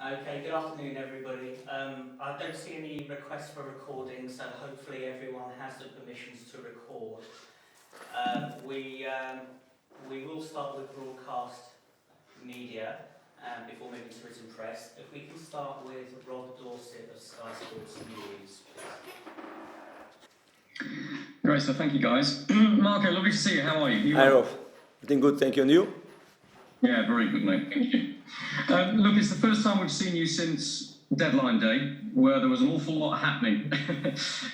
Okay, good afternoon everybody. I don't see any requests for recording, so hopefully everyone has the permissions to record. We will start with broadcast media before moving to written press. If we can start with Rob Dorset of Sky Sports News, please. Great, so thank you guys. Marco, lovely to see you. How are you? Hi Rob. Everything good, thank you. And you? Yeah, very good, mate. Thank you. Look, it's the first time we've seen you since deadline day, where there was an awful lot happening.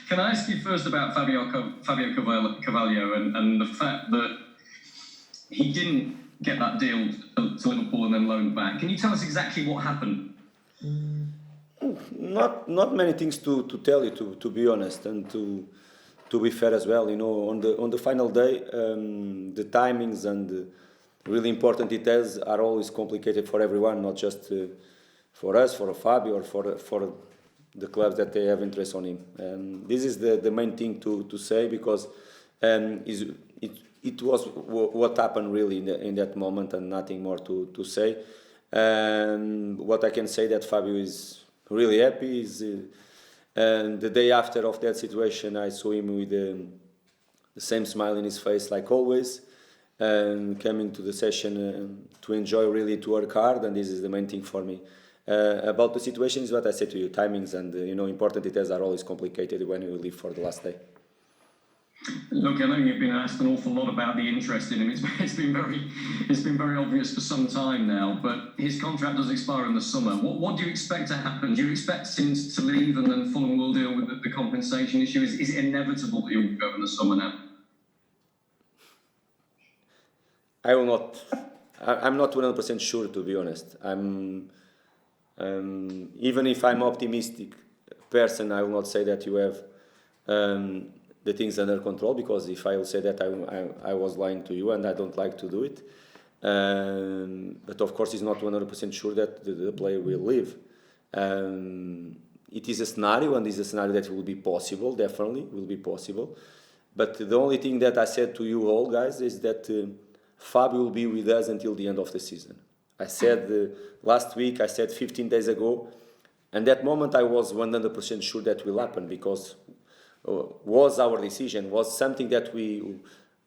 Can I ask you first about Fabio Carvalho and the fact that he didn't get that deal to Liverpool and then loaned back? Can you tell us exactly what happened? Not many things to tell you, to be honest, and to be fair as well. You know, on the final day, the timings and really important details are always complicated for everyone, not just for us, for Fabio, or for the clubs that they have interest on him. This is the main thing to say, because it was what happened really in that moment, and nothing more to say. What I can say that Fabio is really happy. And the day after of that situation, I saw him with the same smile in his face like always, and coming to the session to enjoy, really to work hard, and this is the main thing for me. About the situation is what I said to you, timings and important details are always complicated when you leave for the last day. Look, I know you've been asked an awful lot about the interest in him. It's been very obvious for some time now, but his contract does expire in the summer. What do you expect to happen? Do you expect him to leave and then Fulham will deal with the compensation issue? Is it inevitable that he'll go in the summer now? I will not. I'm not 100% sure, to be honest. Even if I'm optimistic person, I will not say that you have the things under control, because if I will say that, I was lying to you, and I don't like to do it. But of course, it's not 100% sure that the player will leave. It is a scenario, and it's a scenario that will be possible. Definitely will be possible. But the only thing that I said to you all guys is that Fabio will be with us until the end of the season. I said last week, I said 15 days ago, and that moment I was 100% sure that will happen, because was our decision, was something that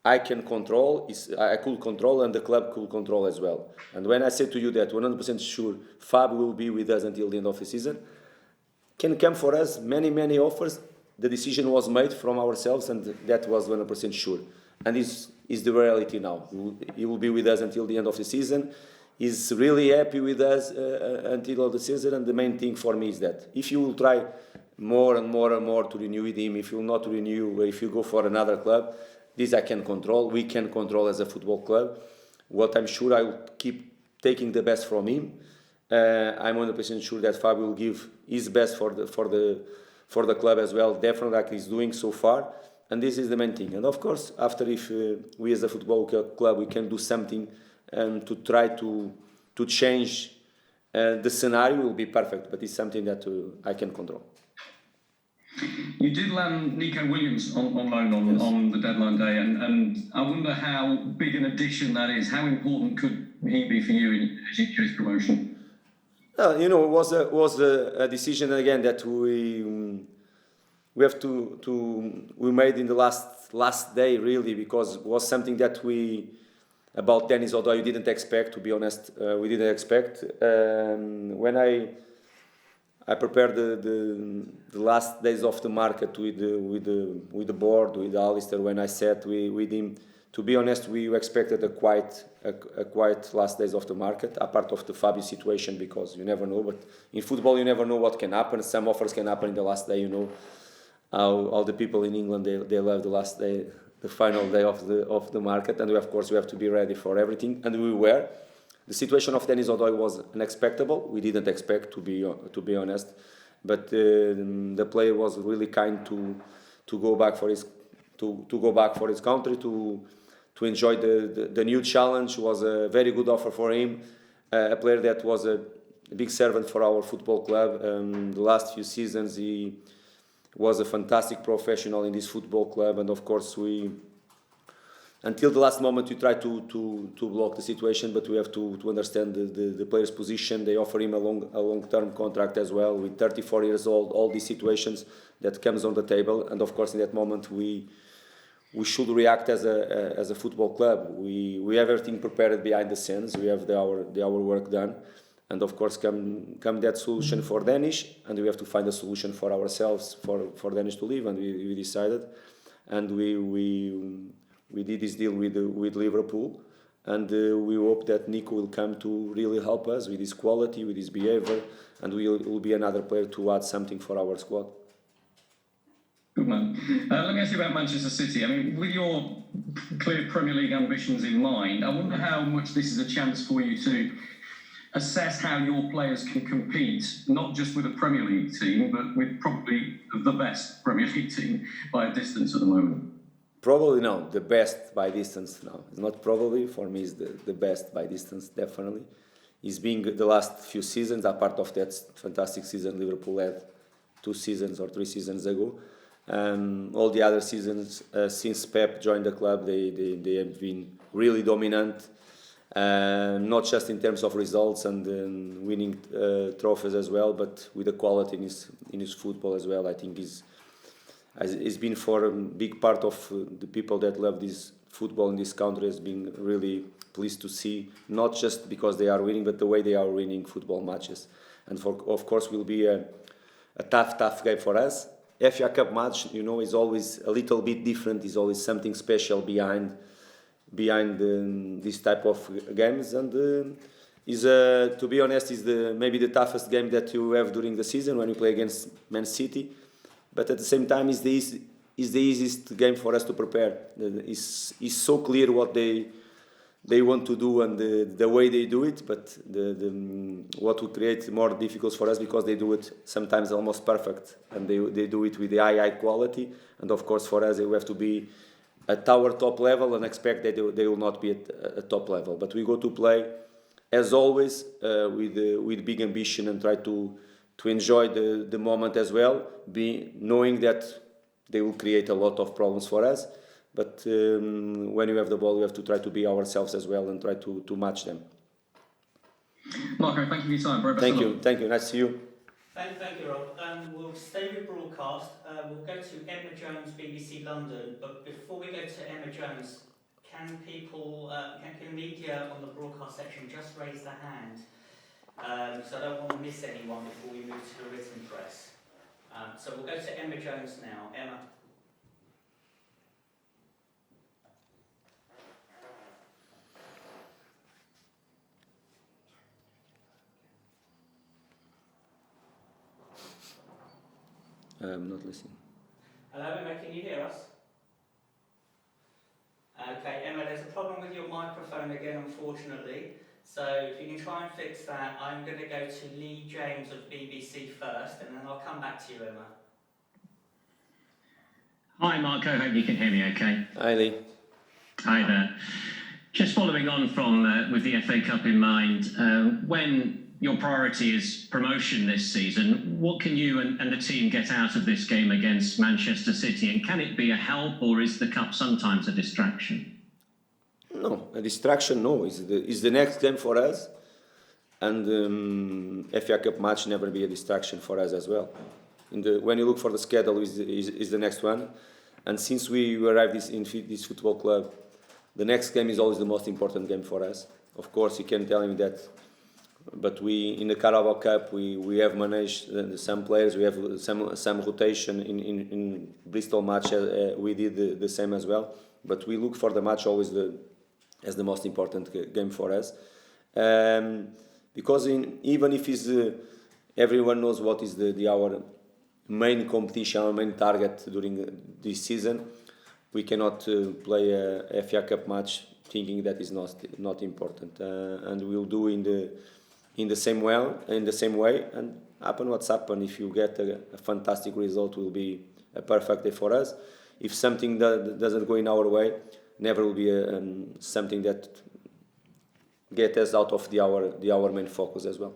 I can control, I could control, and the club could control as well. And when I said to you that 100% sure Fabio will be with us until the end of the season, can come for us many offers. The decision was made from ourselves, and that was 100% sure. And this is the reality now. He will be with us until the end of the season. He's really happy with us until the season, and the main thing for me is that if you will try more and more to renew with him, if you will not renew, if you go for another club, this I can control. We can control as a football club. What I'm sure, I will keep taking the best from him. I'm 100% sure that Fabio will give his best for the club as well, definitely, like he's doing so far. And this is the main thing. And of course, after, if we as a football club, we can do something to try to change the scenario, will be perfect. But it's something that I can control. You did land Neco Williams on loan on the deadline day, and I wonder how big an addition that is. How important could he be for you in his promotion? It was a decision again that we have we made in the last day, really, because it was something that about Dennis Odoi, didn't expect, to be honest. We didn't expect. When I prepared the last days of the market with the board, with Alistair, when I sat with him, to be honest, we expected a quiet last days of the market, apart of the Fabio situation, because you never know. But in football, you never know what can happen. Some offers can happen in the last day. All the people in England, they love the last day, the final day of the market, and of course we have to be ready for everything, and we were. The situation of Dennis Odoi was unexpected. We didn't expect, to be honest, but the player was really kind to go back for his country, to enjoy the new challenge. Was a very good offer for him. A player that was a big servant for our football club. The last few seasons, he was a fantastic professional in this football club, and of course we until the last moment you try to block the situation, but we have to understand the player's position. They offer him a long-term contract as well with 34 years old, all these situations that comes on the table, and of course in that moment we should react as a football club. We have everything prepared behind the scenes. We have our work done, and of course come that solution for Danish, and we have to find a solution for ourselves for Danish to leave, and we decided, and we did this deal with Liverpool, and we hope that Neco will come to really help us with his quality, with his behaviour, and will be another player to add something for our squad. Good man. Let me ask you about Manchester City. I mean, with your clear Premier League ambitions in mind, I wonder how much this is a chance for you to assess how your players can compete, not just with a Premier League team, but with probably the best Premier League team by a distance at the moment. Probably no, the best by distance now. It's not probably, for me it's the best by distance, definitely. It's been the last few seasons, a part of that fantastic season Liverpool had 2 seasons or 3 seasons ago. All the other seasons since Pep joined the club, they have been really dominant, not just in terms of results and winning trophies as well, but with the quality in his football as well. I think it's been for a big part of the people that love this football in this country has been really pleased to see, not just because they are winning, but the way they are winning football matches. And of course will be a tough game for us. FA Cup match, is always a little bit different. Is always something special behind this type of games, and to be honest, is maybe the toughest game that you have during the season when you play against Man City. But at the same time, is the easiest game for us to prepare. It's so clear what they want to do and the way they do it, but what would create more difficult for us because they do it sometimes almost perfect, and they do it with the high quality. And of course, for us, they have to be at our top level and expect that they will not be at a top level. But we go to play, as always, with big ambition and try to enjoy the moment as well, knowing that they will create a lot of problems for us. But when you have the ball, we have to try to be ourselves as well and try to match them. Marco, thank you for your time. Very best Thank of you. luck. Thank you. Nice to see you. Thank you, Rob. We'll stay with broadcast. We'll go to Emma Jones, BBC London. But before we go to Emma Jones, can media on the broadcast section just raise their hand? Because I don't want to miss anyone before we move to the written press. So we'll go to Emma Jones now. Emma. I'm not listening. Hello, Emma, can you hear us? Okay, Emma, there's a problem with your microphone again, unfortunately. So if you can try and fix that, I'm going to go to Lee James of BBC first, and then I'll come back to you, Emma. Hi, Marco. Hope you can hear me okay. Hi, Lee. Hi there. Just following on from with the FA Cup in mind, when your priority is promotion this season, what can you and the team get out of this game against Manchester City? And can it be a help, or is the cup sometimes a distraction? No, a distraction, no. It's the next game for us. And FA Cup match never be a distraction for us as well. When you look for the schedule, is the next one. And since we arrived in this football club, the next game is always the most important game for us. Of course, you can tell him that. But in the Carabao Cup, we have managed some players. We have some rotation in Bristol match. We did the same as well. But we look for the match always as the most important game for us, because even if everyone knows what is our main competition, our main target during this season, we cannot play a FA Cup match thinking that is not important, and we'll do in the same way, and happen what's happened. If you get a fantastic result, will be a perfect day for us. If something that doesn't go in our way, never will be something that get us out of our main focus as well.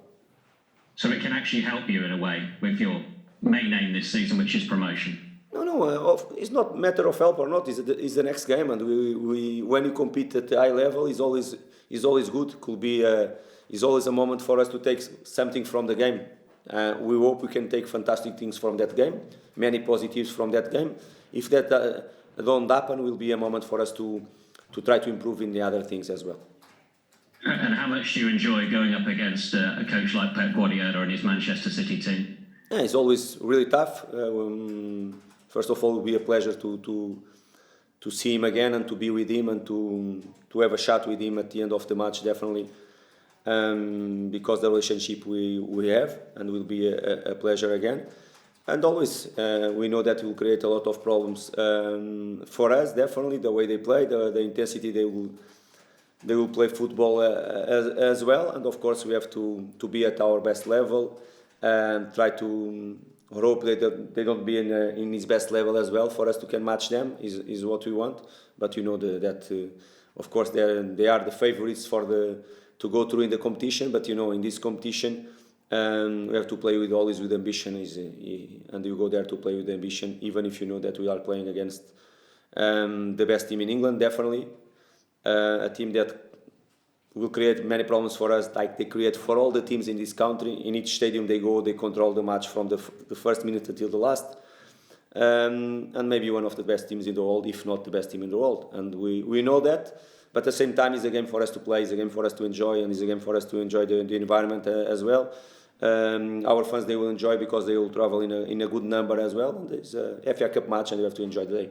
So it can actually help you in a way with your main aim this season, which is promotion. It's not matter of help or not. It's the next game, and we when you compete at the high level, is always good. Could be is always a moment for us to take something from the game. We hope we can take fantastic things from that game, many positives from that game. If that don't happen, will be a moment for us to try to improve in the other things as well. And how much do you enjoy going up against a coach like Pep Guardiola and his Manchester City team? Yeah, it's always really tough. First of all, it will be a pleasure to see him again and to be with him and to have a shot with him at the end of the match, definitely. Because the relationship we have, and will be a pleasure again. And always, we know that will create a lot of problems for us, definitely, the way they play, the intensity they will play football as well. And of course, we have to be at our best level and try to hope they don't be in his best level as well for us to can match them is what we want. But you know that of course they are the favorites to go through in the competition. But you know, in this competition we have to play always with ambition, and you go there to play with ambition, even if you know that we are playing against the best team in England, definitely a team that will create many problems for us, like they create for all the teams in this country. In each stadium they go, they control the match from the first minute until the last, and maybe one of the best teams in the world, if not the best team in the world. And we know that, but at the same time it's a game for us to play, it's a game for us to enjoy, and it's a game for us to enjoy the environment as well. Our fans, they will enjoy because they will travel in a good number as well, and it's a FA Cup match and they have to enjoy the day.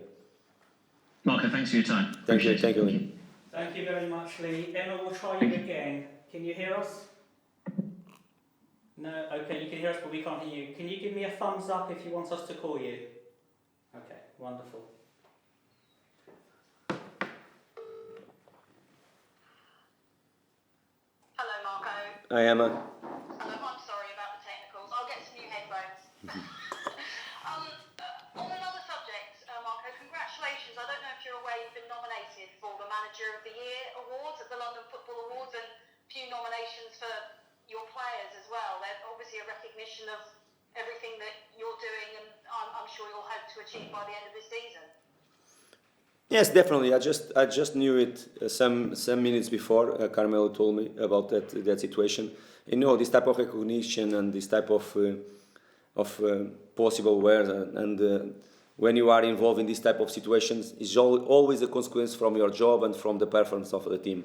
Marco, thanks for your time. Thank you, Lee. Thank you very much, Lee. Emma, we'll try you again. Can you hear us? No? Okay, you can hear us, but we can't hear you. Can you give me a thumbs up if you want us to call you? Okay, wonderful. Hello, Marco. Hi, Emma. Hello, I'm sorry about the technicals. I'll get some new headphones. On another subject, Marco, congratulations. I don't know if you're aware you've been nominated for the Manager of the Year Awards at the London Football Awards, and a few nominations for your players as well. They're obviously a recognition of everything that you're doing, and I'm sure you'll hope to achieve by the end of this season. Yes, definitely. I just knew it some minutes before. Carmelo told me about that situation. You know, this type of recognition and this type of possible wares, and when you are involved in this type of situations, is always a consequence from your job and from the performance of the team,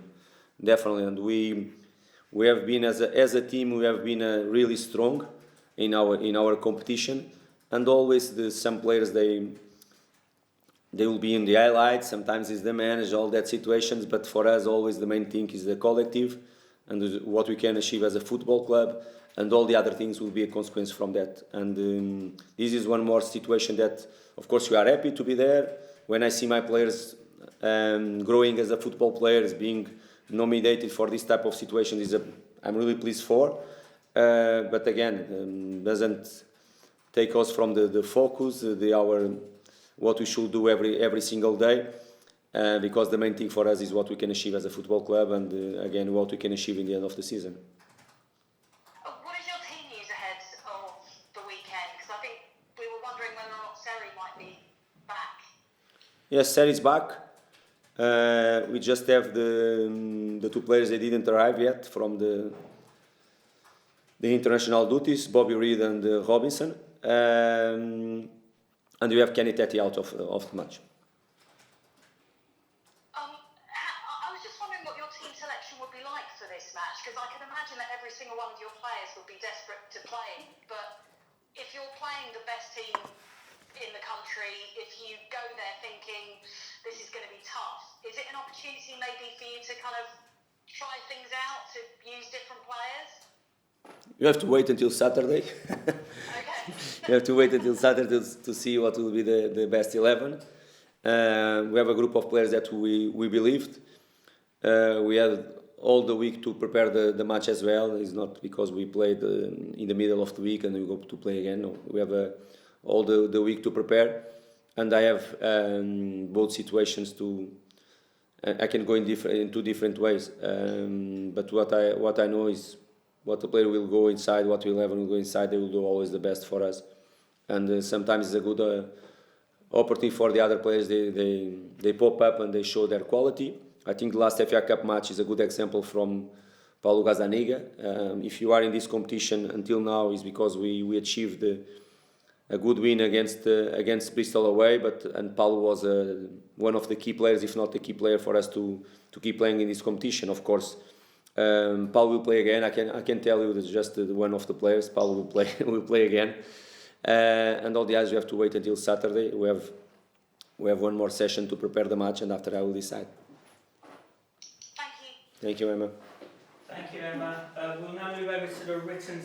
definitely. And we have been as a team, we have been really strong in our competition, and always some players they will be in the highlights. Sometimes it's the manager, all that situations. But for us, always the main thing is the collective and what we can achieve as a football club, and all the other things will be a consequence from that. And this is one more situation that, of course, we are happy to be there. When I see my players growing as a football players, being nominated for this type of situation, I'm really pleased for. But again, doesn't take us from the focus, what we should do every single day, because the main thing for us is what we can achieve as a football club, and again, what we can achieve in the end of the season. What is your team news ahead of the weekend? Because I think we were wondering whether or not Seri might be back. Yes, Seri's back. We just have the two players that didn't arrive yet from the international duties, Bobby Reid and Robinson. And we have Kenny Teti out of the match. I was just wondering what your team selection would be like for this match, because I can imagine that every single one of your players would be desperate to play. But if you're playing the best team in the country, if you go there thinking this is going to be tough, is it an opportunity maybe for you to kind of try things out, to use different players? You have to wait until Saturday. Okay. You have to wait until Saturday to see what will be the best 11. We have a group of players that we believed. We had all the week to prepare the match as well. It's not because we played in the middle of the week and we go to play again. No, we have all the week to prepare. And I have both situations I can go in two different ways. But what I know is what the player will go inside, what 11 will go inside. They will do always the best for us. And sometimes it's a opportunity for the other players. They pop up and they show their quality. I think the last FA Cup match is a good example from Paulo Gazzaniga. If you are in this competition until now, is because we achieved a good win against Bristol away. And Paulo was one of the key players, if not the key player, for us to keep playing in this competition. Of course, Paulo will play again. I can tell you that's just one of the players. Paulo will play will play again. And all the others, we have to wait until Saturday. We have one more session to prepare the match, and after I will decide. Thank you. Thank you, Emma. Thank you, Emma. We'll now move over to the written